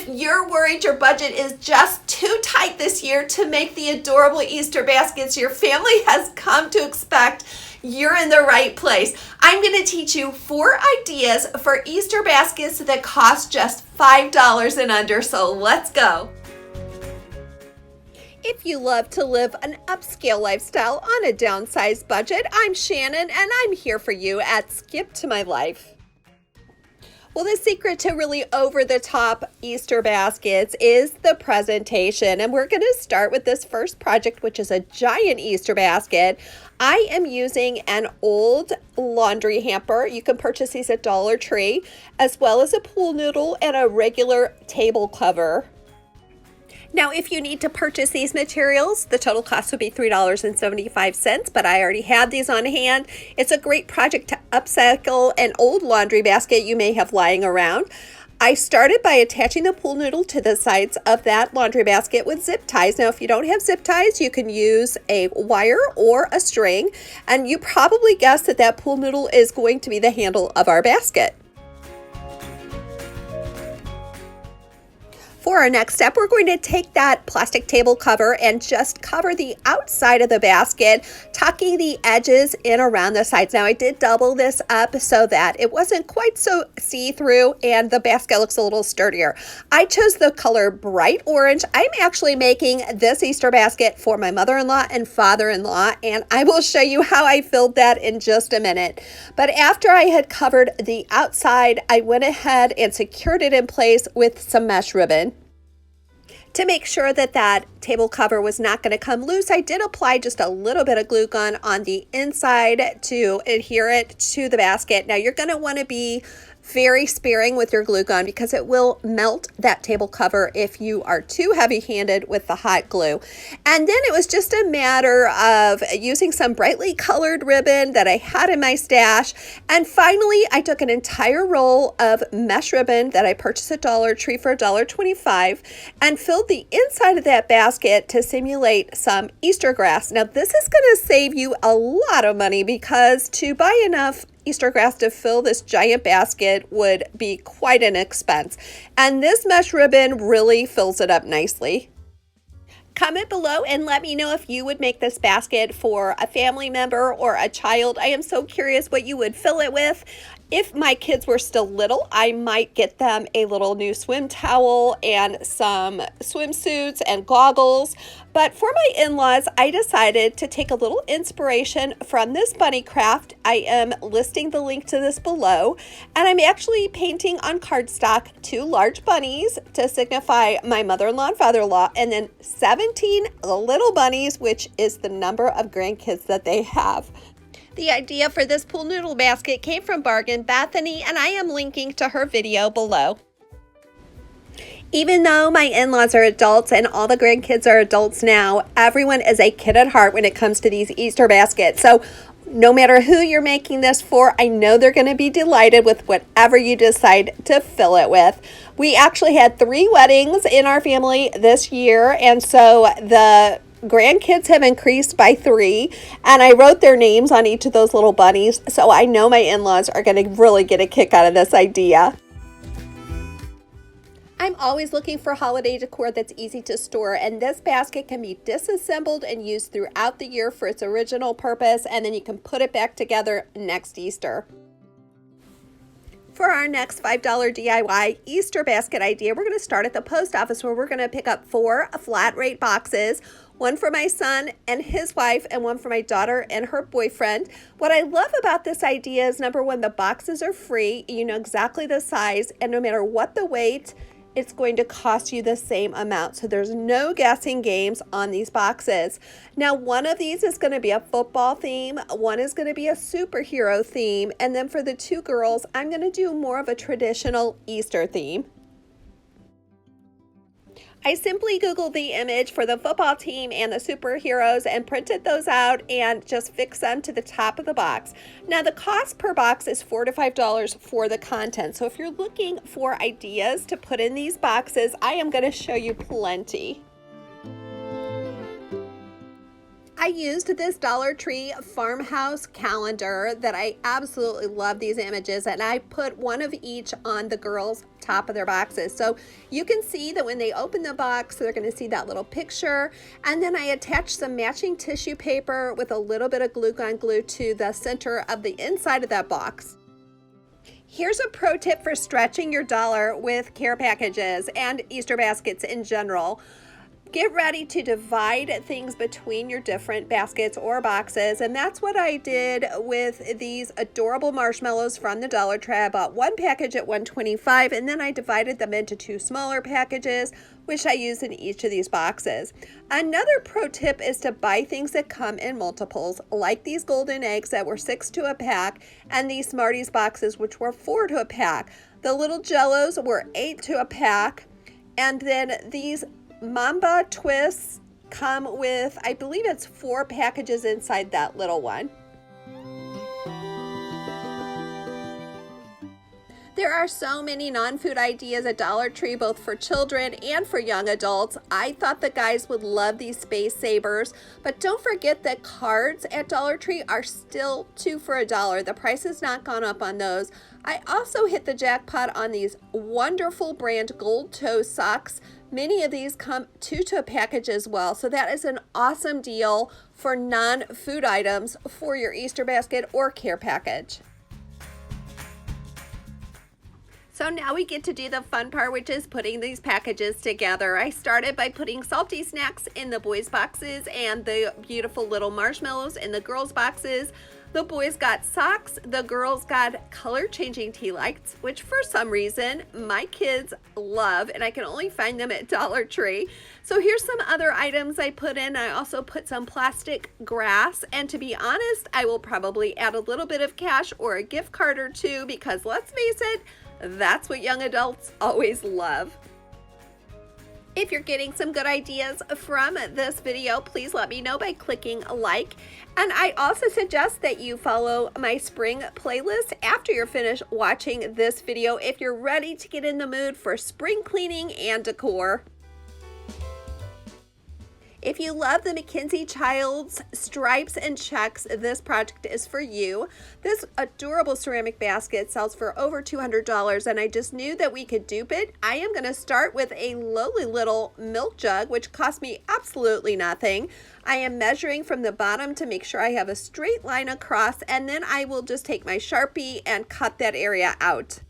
if you're worried your budget is just too tight this year to make the adorable Easter baskets your family has come to expect, you're in the right place. I'm going to teach you 4 ideas for Easter baskets that cost just $5 and under, so let's go. If you love to live an upscale lifestyle on a downsized budget, I'm Shannon and I'm here for you at Skip to My Life. Well, the secret to really over-the-top Easter baskets is the presentation, and we're going to start with this first project, which is a giant Easter basket. I am using an old laundry hamper. You can purchase these at Dollar Tree, as well as a pool noodle and a regular table cover. Now, if you need to purchase these materials, the total cost would be $3.75, but I already have these on hand. It's a great project to upcycle an old laundry basket you may have lying around. I started by attaching the pool noodle to the sides of that laundry basket with zip ties. Now, if you don't have zip ties, you can use a wire or a string, and you probably guessed that that pool noodle is going to be the handle of our basket. For our next step, we're going to take that plastic table cover and just cover the outside of the basket, tucking the edges in around the sides. Now, I did double this up so that it wasn't quite so see-through and the basket looks a little sturdier. I chose the color bright orange. I'm actually making this Easter basket for my mother-in-law and father-in-law, and I will show you how I filled that in just a minute. But after I had covered the outside, I went ahead and secured it in place with some mesh ribbon. To make sure that that table cover was not going to come loose, I did apply just a little bit of glue gun on the inside to adhere it to the basket. Now, you're going to want to be very sparing with your glue gun because it will melt that table cover if you are too heavy-handed with the hot glue. And then it was just a matter of using some brightly colored ribbon that I had in my stash. And finally, I took an entire roll of mesh ribbon that I purchased at Dollar Tree for $1.25 and filled the inside of that basket to simulate some Easter grass. Now, this is going to save you a lot of money because to buy enough Easter grass to fill this giant basket would be quite an expense. And this mesh ribbon really fills it up nicely. Comment below and let me know if you would make this basket for a family member or a child. I am so curious what you would fill it with. If my kids were still little, I might get them a little new swim towel and some swimsuits and goggles. But for my in-laws, I decided to take a little inspiration from this bunny craft. I am listing the link to this below, and I'm actually painting on cardstock 2 large bunnies to signify my mother-in-law and father-in-law, and then 17 little bunnies, which is the number of grandkids that they have. The idea for this pool noodle basket came from Bethany, and I am linking to her video below. Even though my in-laws are adults and all the grandkids are adults now, everyone is a kid at heart when it comes to these Easter baskets. So no matter who you're making this for, I know they're going to be delighted with whatever you decide to fill it with. We actually had 3 weddings in our family this year, and so the grandkids have increased by 3, and I wrote their names on each of those little bunnies, so I know my in-laws are going to really get a kick out of this idea. I'm always looking for holiday decor that's easy to store, and this basket can be disassembled and used throughout the year for its original purpose, and then you can put it back together next Easter. For our next $5 DIY Easter basket idea, we're going to start at the post office where we're going to pick up 4 flat rate boxes, 1 for my son and his wife and 1 for my daughter and her boyfriend. What I love about this idea is, number 1, the boxes are free. You know exactly the size, and no matter what the weight, it's going to cost you the same amount. So there's no guessing games on these boxes. Now, one of these is going to be a football theme, one is going to be a superhero theme, and then for the 2 girls, I'm going to do more of a traditional Easter theme. I simply Googled the image for the football team and the superheroes and printed those out and just fixed them to the top of the box. Now, the cost per box is $4 to $5 for the content. So if you're looking for ideas to put in these boxes, I am going to show you plenty. I used this Dollar Tree farmhouse calendar that I absolutely love these images, and I put one of each on the girls' top of their boxes. So you can see that when they open the box, they're going to see that little picture. And then I attached some matching tissue paper with a little bit of glue-gun glue to the center of the inside of that box. Here's a pro tip for stretching your dollar with care packages and Easter baskets in general. Get ready to divide things between your different baskets or boxes, and that's what I did with these adorable marshmallows from the Dollar Tree. I bought one package at $1.25, and then I divided them into two smaller packages, which I use in each of these boxes. Another pro tip is to buy things that come in multiples, like these golden eggs that were 6 to a pack, and these Smarties boxes, which were 4 to a pack. The little Jellos were 8 to a pack, and then these Mamba twists come with, I believe it's 4 packages inside that little one. There are so many non-food ideas at Dollar Tree, both for children and for young adults. I thought the guys would love these space savers, but don't forget that cards at Dollar Tree are still 2 for $1. The price has not gone up on those. I also hit the jackpot on these wonderful brand gold toe socks. Many of these come 2 to a package as well, so that is an awesome deal for non-food items for your Easter basket or care package. So now we get to do the fun part, which is putting these packages together. I started by putting salty snacks in the boys' boxes and the beautiful little marshmallows in the girls' boxes. The boys got socks, the girls got color-changing tea lights, which for some reason my kids love, and I can only find them at Dollar Tree. So here's some other items I put in. I also put some plastic grass, and to be honest, I will probably add a little bit of cash or a gift card or two, because let's face it, that's what young adults always love. If you're getting some good ideas from this video, please let me know by clicking like. And I also suggest that you follow my spring playlist after you're finished watching this video if you're ready to get in the mood for spring cleaning and decor. If you love the MACKENZIE-CHILDS stripes and checks, this project is for you. This adorable ceramic basket sells for over $200, and I just knew that we could dupe it. I am going to start with a lowly little milk jug, which cost me absolutely nothing. I am measuring from the bottom to make sure I have a straight line across, and then I will just take my Sharpie and cut that area out.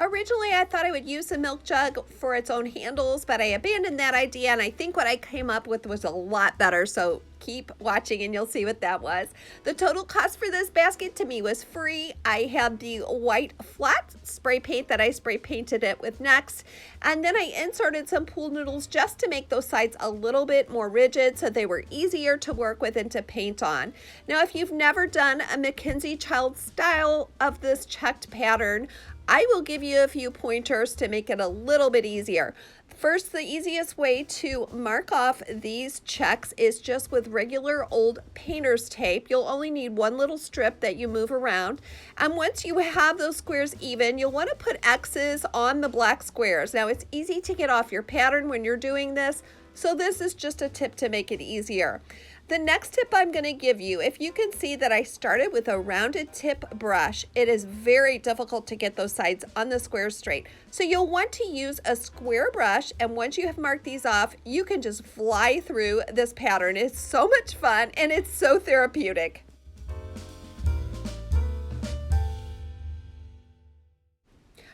Originally, I thought I would use the milk jug for its own handles, but I abandoned that idea, and I think what I came up with was a lot better, so keep watching and you'll see what that was. The total cost for this basket to me was free. I had the white flat spray paint that I spray painted it with next, and then I inserted some pool noodles just to make those sides a little bit more rigid so they were easier to work with and to paint on. Now, if you've never done a MACKENZIE-CHILDS style of this checked pattern, I will give you a few pointers to make it a little bit easier. First, the easiest way to mark off these checks is just with regular old painter's tape. You'll only need one little strip that you move around. And once you have those squares even, you'll want to put X's on the black squares. Now, it's easy to get off your pattern when you're doing this, so this is just a tip to make it easier. The next tip I'm going to give you, if you can see that I started with a rounded tip brush, it is very difficult to get those sides on the squares straight. So you'll want to use a square brush, and once you have marked these off, you can just fly through this pattern. It's so much fun and it's so therapeutic.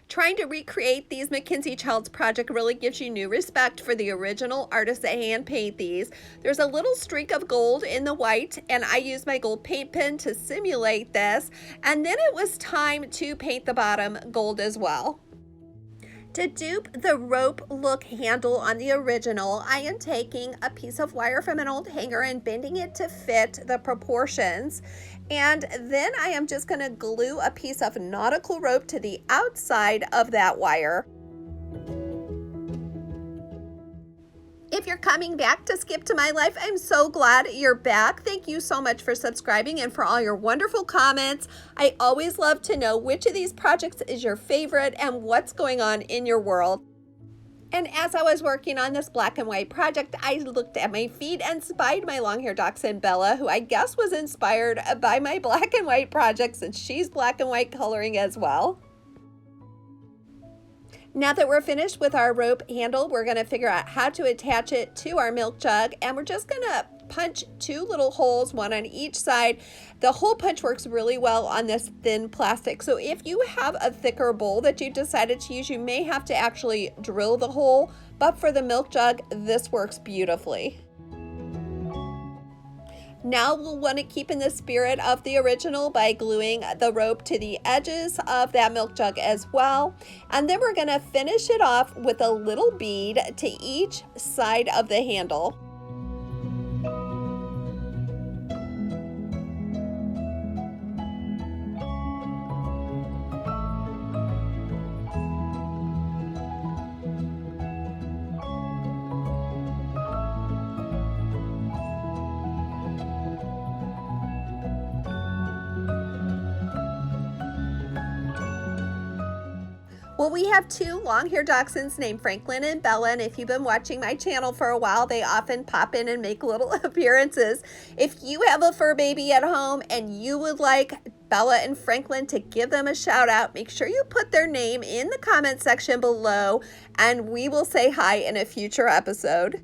Trying to recreate these MACKENZIE-CHILDS project really gives you new respect for the original artists that hand paint these. There's a little streak of gold in the white, and I used my gold paint pen to simulate this, and then it was time to paint the bottom gold as well. To dupe the rope look handle on the original, I am taking a piece of wire from an old hanger and bending it to fit the proportions. And then I am just going to glue a piece of nautical rope to the outside of that wire. If you're coming back to Skip to My Life, I'm so glad you're back. Thank you so much for subscribing and for all your wonderful comments. I always love to know which of these projects is your favorite and what's going on in your world. And as I was working on this black and white project, I looked at my feet and spied my long-haired dachshund Bella, who I guess was inspired by my black and white project since she's black and white coloring as well. Now that we're finished with our rope handle, we're going to figure out how to attach it to our milk jug, and we're just going to punch 2 little holes, one on each side. The hole punch works really well on this thin plastic, so if you have a thicker bowl that you decided to use, you may have to actually drill the hole, but for the milk jug, this works beautifully. Now we'll want to keep in the spirit of the original by gluing the rope to the edges of that milk jug as well. And then we're going to finish it off with a little bead to each side of the handle. Well, we have 2 long-haired dachshunds named Franklin and Bella, and if you've been watching my channel for a while, they often pop in and make little appearances. If you have a fur baby at home and you would like Bella and Franklin to give them a shout out, make sure you put their name in the comment section below, and we will say hi in a future episode.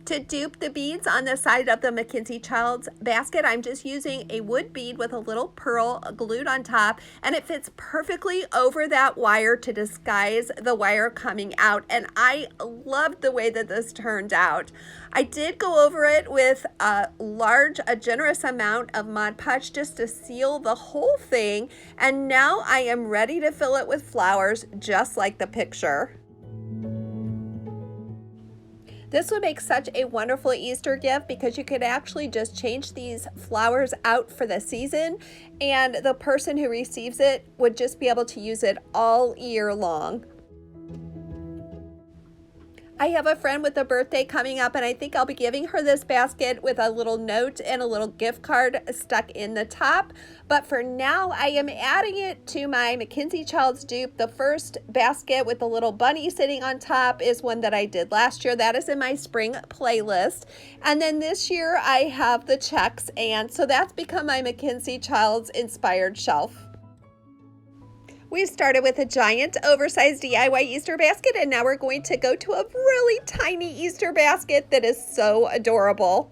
To dupe the beads on the side of the MACKENZIE-CHILDS basket, I'm just using a wood bead with a little pearl glued on top, and it fits perfectly over that wire to disguise the wire coming out, and I loved the way that this turned out. I did go over it with a generous amount of Mod Podge just to seal the whole thing, and now I am ready to fill it with flowers just like the picture. This would make such a wonderful Easter gift because you could actually just change these flowers out for the season, and the person who receives it would just be able to use it all year long. I have a friend with a birthday coming up, and I think I'll be giving her this basket with a little note and a little gift card stuck in the top. But for now, I am adding it to my MACKENZIE-CHILDS dupe. The first basket with the little bunny sitting on top is one that I did last year. That is in my spring playlist. And then this year I have the checks, and so that's become my MACKENZIE-CHILDS inspired shelf. We started with a giant oversized DIY Easter basket, and now we're going to go to a really tiny Easter basket that is so adorable.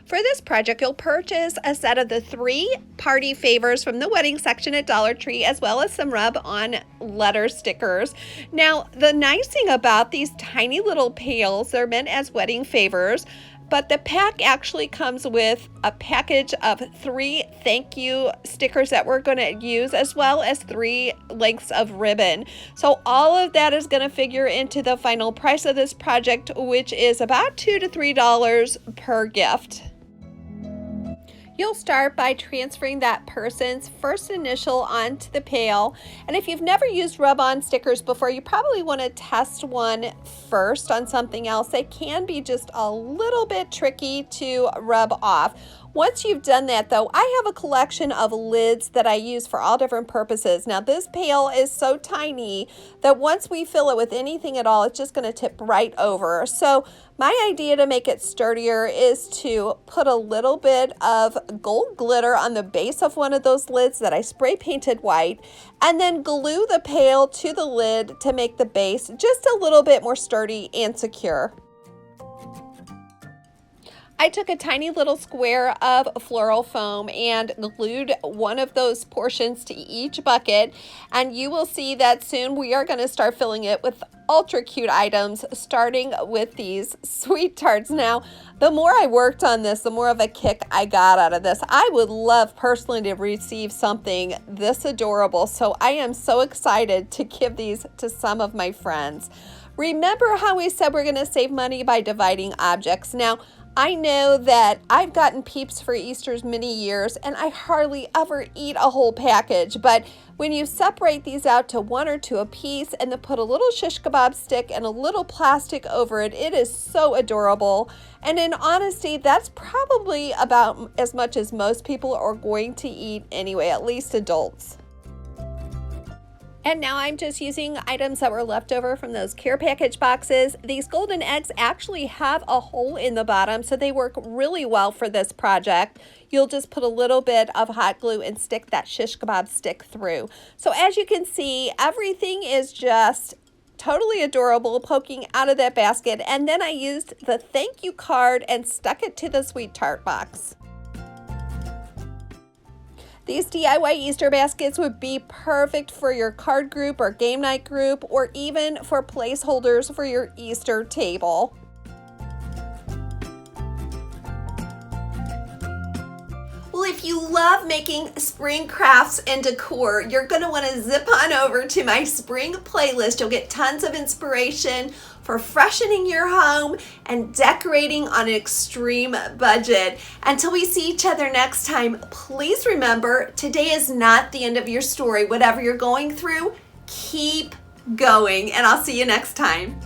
For this project, you'll purchase a set of the 3 party favors from the wedding section at Dollar Tree, as well as some rub-on letter stickers. Now, the nice thing about these tiny little pails, they're meant as wedding favors, but the pack actually comes with a package of 3 thank you stickers that we're going to use, as well as 3 lengths of ribbon. So all of that is going to figure into the final price of this project, which is about $2 to $3 per gift. You'll start by transferring that person's first initial onto the pail. And if you've never used rub-on stickers before, you probably want to test one first on something else. They can be just a little bit tricky to rub off. Once you've done that though, I have a collection of lids that I use for all different purposes. Now this pail is so tiny that once we fill it with anything at all, it's just going to tip right over. So my idea to make it sturdier is to put a little bit of gold glitter on the base of one of those lids that I spray painted white, and then glue the pail to the lid to make the base just a little bit more sturdy and secure. I took a tiny little square of floral foam and glued one of those portions to each bucket, and you will see that soon we are going to start filling it with ultra cute items, starting with these sweet tarts. Now, the more I worked on this, the more of a kick I got out of this. I would love personally to receive something this adorable, so I am so excited to give these to some of my friends. Remember how we said we're going to save money by dividing objects? Now, I know that I've gotten Peeps for Easter's many years, and I hardly ever eat a whole package, but when you separate these out to 1 or 2 a piece and then put a little shish kebab stick and a little plastic over it, it is so adorable. And in honesty, that's probably about as much as most people are going to eat anyway, at least adults. And now I'm just using items that were left over from those care package boxes. These golden eggs actually have a hole in the bottom, so they work really well for this project. You'll just put a little bit of hot glue and stick that shish kebab stick through. So as you can see, everything is just totally adorable poking out of that basket. And then I used the thank you card and stuck it to the sweet tart box. These DIY Easter baskets would be perfect for your card group or game night group, or even for placeholders for your Easter table. Well, if you love making spring crafts and decor, you're going to want to zip on over to my spring playlist. You'll get tons of inspiration for freshening your home and decorating on an extreme budget. Until we see each other next time, please remember, today is not the end of your story. Whatever you're going through, keep going, and I'll see you next time.